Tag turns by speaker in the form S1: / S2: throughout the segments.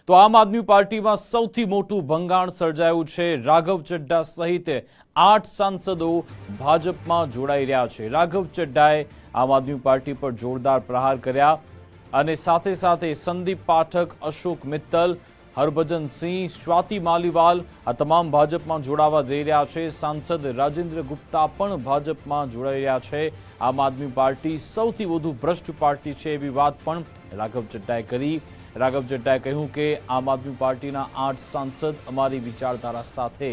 S1: તો આમ આદમી પાર્ટીમાં સૌથી મોટું ભંગાણ સર્જાયું છે। રાઘવ ચડ્ઢા સહિત 8 સાંસદો ભાજપમાં જોડાઈ રહ્યા છે। રાઘવ ચડ્ઢાએ આમ આદમી પાર્ટી પર જોરદાર પ્રહાર કર્યા અને સાથે સાથે સંદીપ પાઠક, અશોક મિત્તલ, હરભજન સિંહ, સ્વાતિ માલીવાલ આ તમામ ભાજપમાં જોડાવા જઈ રહ્યા છે। સાંસદ રાજેન્દ્ર ગુપ્તા પણ ભાજપમાં જોડાઈ રહ્યા છે। આમ આદમી પાર્ટી સૌથી વધુ ભ્રષ્ટ પાર્ટી છે એવી વાત પણ રાઘવ ચડ્ઢાએ કરી। રાઘવ ચડ્ઢાએ કહ્યું કે આમ આદમી પાર્ટીના 8 સાંસદ અમારી વિચારધારા સાથે।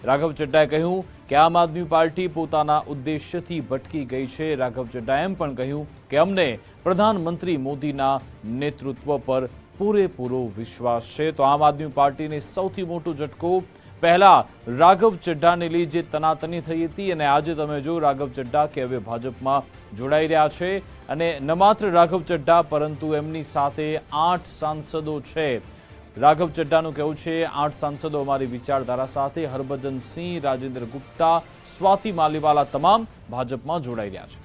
S1: રાઘવ ચડ્ઢાએ કહ્યું કે આમ આદમી પાર્ટી પોતાના ઉદ્દેશ્યથી ભટકી ગઈ છે। રાઘવ ચડ્ઢાએ એમ પણ કહ્યું કે અમને પ્રધાનમંત્રી મોદીના નેતૃત્વ પર પૂરેપૂરો વિશ્વાસ છે। તો આમ આદમી પાર્ટીને સૌથી મોટો ઝટકો પહેલા રાઘવ ચડ્ઢાને લઈ જે તનાતની થઈ હતી અને આજે તમે જો રાઘવ ચડ્ઢા કે હવે ભાજપમાં જોડાઈ રહ્યા છે અને ન માત્ર રાઘવ ચડ્ઢા પરંતુ એમની સાથે 8 સાંસદો છે। રાઘવ ચડ્ઢાનું કહેવું છે 8 સાંસદો અમારી વિચારધારા સાથે। હરભજન સિંહ, રાજેન્દ્ર ગુપ્તા, સ્વાતિ માલીવાલા તમામ ભાજપમાં જોડાઈ રહ્યા છે।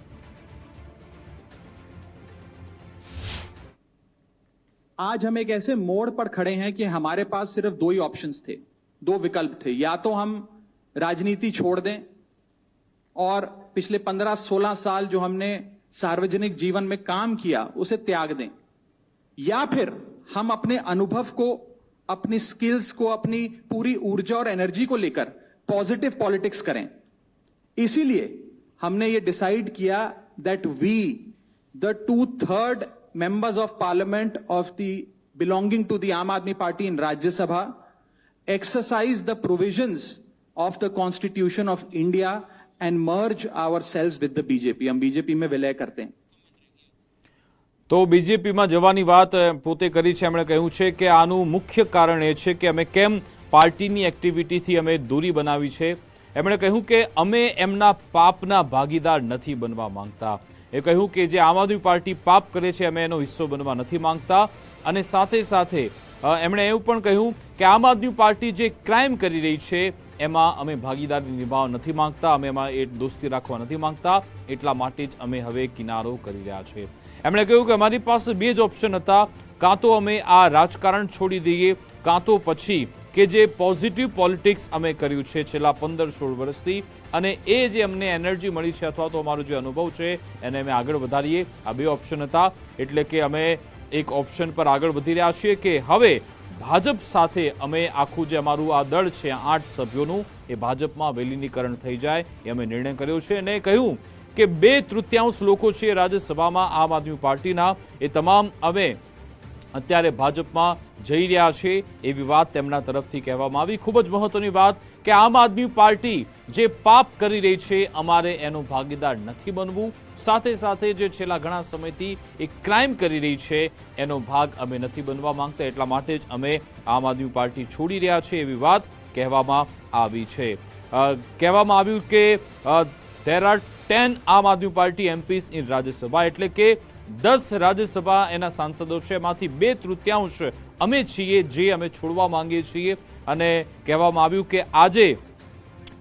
S2: आज हम एक ऐसे मोड़ पर खड़े हैं कि हमारे पास सिर्फ दो ही ऑप्शंस थे, दो विकल्प थे। या तो हम राजनीति छोड़ दें और पिछले 15-16 साल जो हमने सार्वजनिक जीवन में काम किया उसे त्याग दें, या फिर हम अपने अनुभव को, अपनी स्किल्स को, अपनी पूरी ऊर्जा और एनर्जी को लेकर पॉजिटिव पॉलिटिक्स करें। इसीलिए हमने ये डिसाइड किया that we the 2/3 members of parliament of the belonging to the Aam Aadmi Party in Rajya Sabha exercise the provisions of the Constitution of India and merge ourselves with the BJP। हम BJP में विलय करते हैं।
S1: તો બીજેપીમાં જવાની વાત પોતે કરી છે। એમણે કહ્યું છે કે આનું મુખ્ય કારણ એ છે કે અમે કેમ પાર્ટીની એક્ટિવિટીથી અમે દૂરી બનાવી છે। એમણે કહ્યું કે અમે એમના પાપના ભાગીદાર નથી બનવા માંગતા। એ કહ્યું કે જે આમ આદમી પાર્ટી પાપ કરે છે અમે એનો હિસ્સો બનવા નથી માંગતા અને સાથે સાથે એમણે એવું પણ કહ્યું કે આમ આદમી પાર્ટી જે ક્રાઇમ કરી રહી છે એમાં અમે ભાગીદારી નિભાવવા નથી માંગતા, અમે એમાં એ દોસ્તી રાખવા નથી માંગતા, એટલા માટે જ અમે હવે કિનારો કરી રહ્યા છીએ। એમણે કહ્યું કે અમારી પાસે બે જ ઓપ્શન હતા, કાં તો અમે આ રાજકારણ છોડી દઈએ કાં તો પછી કે જે પોઝિટિવ પોલિટિક્સ અમે કર્યું છે છેલ્લા 15-16 વર્ષથી અને એ જે અમને એનર્જી મળી છે અથવા તો અમારો જે અનુભવ છે એને અમે આગળ વધારીએ। આ બે ઓપ્શન હતા એટલે કે અમે એક ઓપ્શન પર આગળ વધી રહ્યા છીએ કે હવે ભાજપ સાથે અમે આખું જે અમારું આ દળ છે 8 સભ્યોનું એ ભાજપમાં વિલીનીકરણ થઈ જાય એ અમે નિર્ણય કર્યો છે। અને કહ્યું કે 2/3 લોકો છે રાજ્યસભામાં આમ આદમી પાર્ટીના એ તમામ અમે અત્યારે ભાજપમાં જઈ રહ્યા છે એવી વાત તેમના તરફથી કહેવામાં આવી। ખૂબ જ મહત્વની વાત કે આમ આદમી પાર્ટી જે પાપ કરી રહી છે અમારે એનો ભાગીદાર નથી બનવું, સાથે સાથે જે છેલ્લા ઘણા સમયથી એક ક્રાઇમ કરી રહી છે એનો ભાગ અમે નથી બનવા માંગતા, એટલા માટે જ અમે આમ આદમી પાર્ટી છોડી રહ્યા છે એવી વાત કહેવામાં આવી છે। કહેવામાં આવ્યું કે there are 10 આમ આદમી પાર્ટી MPs ઇન રાજ્યસભા એટલે કે 10 રાજ્યસભા એના સાંસદો છે એમાંથી 2/3 અમે છીએ જે અમે છોડવા માંગીએ છીએ। અને કહેવામાં આવ્યું કે આજે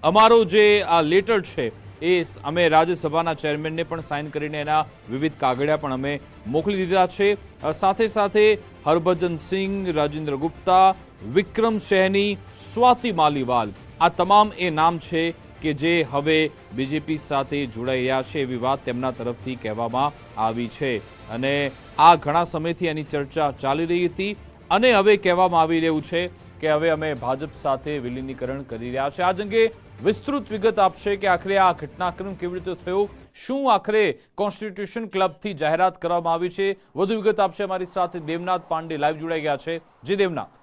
S1: અમારો જે આ લેટર છે એ અમે રાજ્યસભાના ચેરમેનને પણ સાઇન કરીને એના વિવિધ કાગળિયા પણ અમે મોકલી દીધા છે। સાથે સાથે હરભજન સિંહ, રાજેન્દ્ર ગુપ્તા, વિક્રમ સૈની, સ્વાતિ માલીવાલ આ તમામ એ નામ છે કે જે હવે બીજેપી સાથે જોડાઈ રહ્યા છે એવી વાત તેમના તરફથી કહેવામાં આવી છે। અને આ ઘણા સમયથી એની ચર્ચા ચાલી રહી હતી અને હવે કહેવામાં આવી રહ્યું છે કે હવે અમે ભાજપ સાથે વિલીનીકરણ કરી રહ્યા છે। આજ અંગે વિસ્તૃત વિગત આપશે કે આખરે આ ઘટનાક્રમ કેવી રીતે થયો, શું આખરે કોન્સ્ટિટ્યુશન ક્લબથી જાહેરાત કરવામાં આવી છે, વધુ વિગત આપશે અમારી સાથે દેવનાથ પાંડે લાઈવ જોડાઈ ગયા છે। જી દેવનાથ।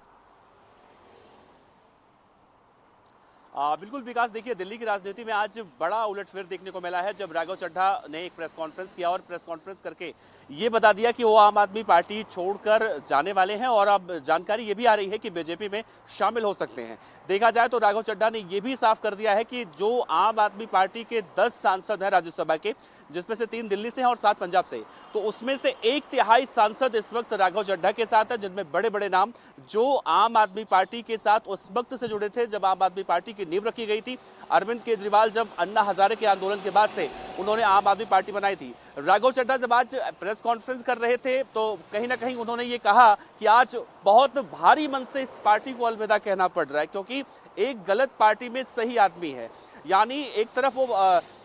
S3: बिल्कुल विकास, देखिए दिल्ली की राजनीति में आज बड़ा उलटफेर देखने को मिला है जब राघव चड्ढा ने एक प्रेस कॉन्फ्रेंस किया और प्रेस कॉन्फ्रेंस करके ये बता दिया कि वो आम आदमी पार्टी छोड़कर जाने वाले हैं और अब जानकारी ये भी आ रही है कि बीजेपी में शामिल हो सकते हैं। देखा जाए तो राघव चड्ढा ने ये भी साफ कर दिया है कि जो आम आदमी पार्टी के 10 सांसद हैं राज्यसभा के, जिसमें से 3 दिल्ली से हैं और 7 पंजाब से, तो उसमें से 1/3 सांसद इस वक्त राघव चड्ढा के साथ है, जिनमें बड़े बड़े नाम जो आम आदमी पार्टी के साथ उस वक्त से जुड़े थे जब आम आदमी पार्टी की की नींव रखी गई थी। अरविंद केजरीवाल जब अन्ना हजारे के आंदोलन के बाद से उन्होंने आम आदमी पार्टी बनाई थी। राघव चड्ढा जब आज प्रेस कॉन्फ्रेंस कर रहे थे तो कहीं ना कहीं उन्होंने ये कहा कि आज बहुत भारी मन से इस पार्टी को अलविदा कहना पड़ रहा है, क्योंकि एक गलत पार्टी में सही आदमी है। यानी एक तरफ वो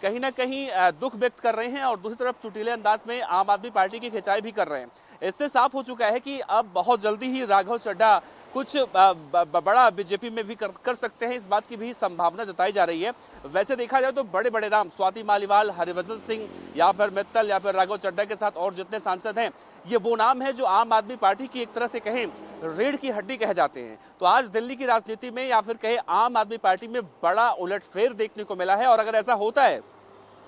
S3: कहीं ना कहीं दुख व्यक्त कर रहे हैं और दूसरी तरफ चुटीले अंदाज में आम आदमी पार्टी की खिंचाई भी कर रहे हैं। इससे साफ हो चुका है कि अब बहुत जल्दी ही राघव चड्ढा कुछ बड़ा बीजेपी में भी कर सकते हैं, इस बात की भी संभावना जताई जा रही है। वैसे देखा जाए तो बड़े बड़े नाम स्वाति मालीवाल, हरिवंश सिंह या फिर मित्तल या फिर राघव चड्ढा के साथ और जितने सांसद हैं, ये वो नाम है जो आम आदमी पार्टी की एक तरह से कहें रीढ़ की हड्डी कहे जाते हैं। तो आज दिल्ली की राजनीति में या फिर कहे आम आदमी पार्टी में बड़ा उलटफेर देखने को मिला है। और अगर ऐसा होता है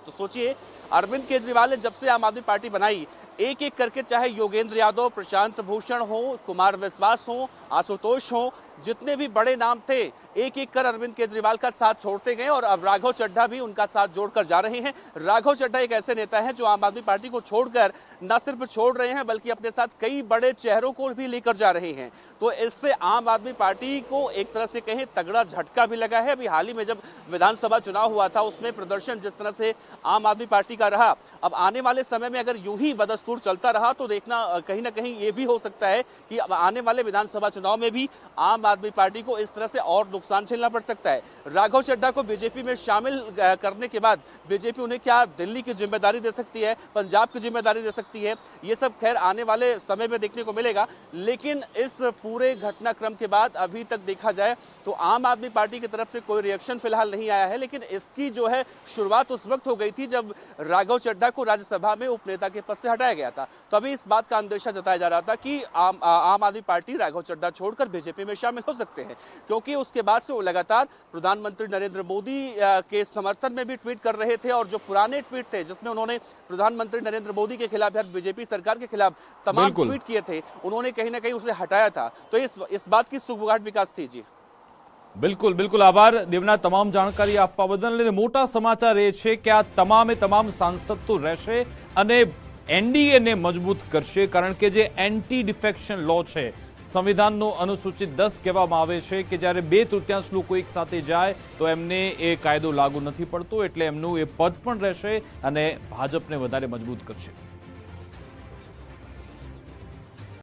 S3: तो सोचिए, अरविंद केजरीवाल ने जब से आम आदमी पार्टी बनाई, एक एक करके चाहे योगेंद्र यादव, प्रशांत भूषण हो, कुमार विश्वास हो, आशुतोष हो, जितने भी बड़े नाम थे, एक एक कर अरविंद केजरीवाल का साथ छोड़ते गए और अब राघव चड्ढा भी उनका साथ जोड़कर जा रहे हैं। राघव चड्ढा एक ऐसे नेता हैं जो आम आदमी पार्टी को छोड़कर न सिर्फ छोड़ रहे हैं बल्कि अपने साथ कई बड़े चेहरों को भी लेकर जा रहे हैं। तो इससे आम आदमी पार्टी को एक तरह से कहें तगड़ा झटका भी लगा है। अभी हाल ही में जब विधानसभा चुनाव हुआ था, उसमें प्रदर्शन जिस तरह से आम आदमी पार्टी का रहा, अब आने वाले समय में अगर यूं ही बदस्तूर चलता रहा तो देखना कहीं ना कहीं ये भी हो सकता है कि अब आने वाले विधानसभा चुनाव में भी आम आदमी पार्टी को इस तरह से और नुकसान झेलना पड़ सकता है। राघव चड्ढा को बीजेपी में शामिल करने के बाद बीजेपी उन्हें क्या दिल्ली की जिम्मेदारी दे सकती है, पंजाब की जिम्मेदारी दे सकती है, ये सब खैर आने वाले समय में देखने को मिलेगा। लेकिन इस पूरे घटनाक्रम के बाद अभी तक देखा जाए तो आम आदमी पार्टी की तरफ से कोई रिएक्शन फिलहाल नहीं आया है। लेकिन इसकी जो है शुरुआत उस वक्त हो गई थी जब राघव चड्ढा को राज्यसभा में उपनेता के पद से हटाया गया था। तो अभी इस बात का अंदेशा जताया जा रहा था कि आम आदमी पार्टी राघव चड्ढा छोड़कर बीजेपी में शामिल हो सकते हैं, क्योंकि उसके बाद से वो लगातार प्रधानमंत्री नरेंद्र मोदी के समर्थन में भी ट्वीट कर रहे थे और जो पुराने ट्वीट थे जिसमें उन्होंने प्रधानमंत्री नरेंद्र मोदी के खिलाफ या बीजेपी सरकार के खिलाफ तमाम ट्वीट किए थे, उन्होंने कहीं ना कहीं उसे हटाया था। तो इस बात की सुगबुगाहट विकास थी। जी
S1: બિલકુલ બિલકુલ આભાર દેવના, તમામ જાણકારી આપવા બદલ। અને મોટા સમાચાર એ છે કે આ તમામે તમામ સાંસદ તો રહેશે અને એનડીએને મજબૂત કરશે, કારણ કે જે એન્ટી ડિફેક્શન લો છે, સંવિધાનનો અનુસૂચિત 10 કહેવામાં આવે છે કે જ્યારે 2/3 લોકો એક સાથે જાય તો એમને એ કાયદો લાગુ નથી પડતો, એટલે એમનું એ પદ પણ રહેશે અને ભાજપને વધારે મજબૂત કરશે।